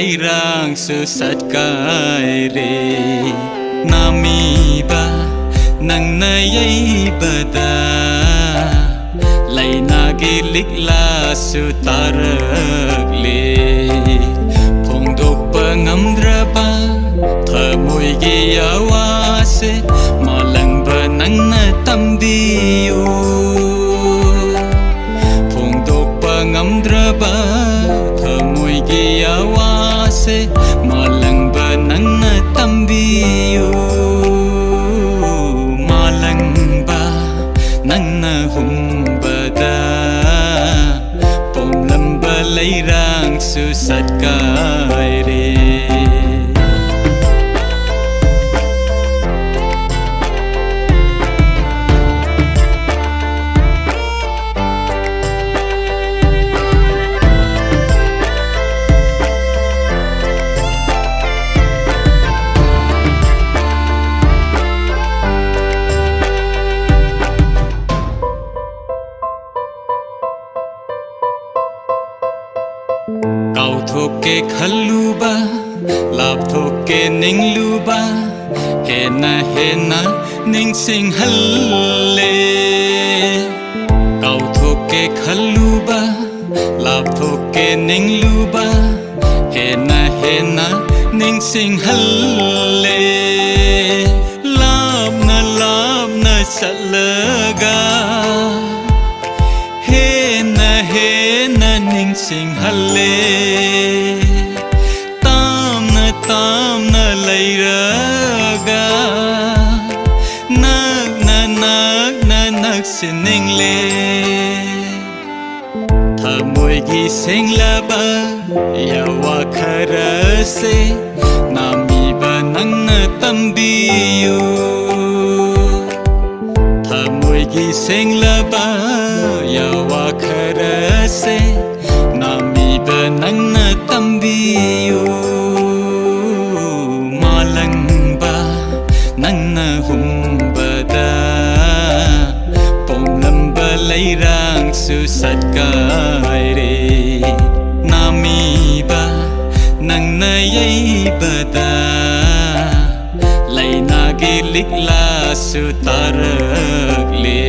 lấy rang sự sát cài rê nami ba nang nay bada lấy na ghi lịch la sự tarak le phong độc ba ngắm ra ba thở mùi ghi awa se mà lăng ba nang na tâm biu phong độc ba ngắm ra ba thở mùi ghi awa se mà lăng ba nang na tâm biu mà lăng ba nang na hum Pom lamba lấy rang sự sát cài rê Kau thoke khaluba lap thoke ningluba hena ning sing halle Kau thoke khaluba lap thoke ningluba hena ning sing halle lap na salaga hena ning sing halle tam na lấy raga nak sin ning le tha môi gi sing la ba ya wa khara se nami ba nang na tam biu tha môi gi sing la ba ya wa khara se nami ba nang na tam biu ma lang ba nang na hum ba da pom lam ba lấy rang sự sát cài rê nami ba nang na ba da lấy na ghi lịch la sự tarak le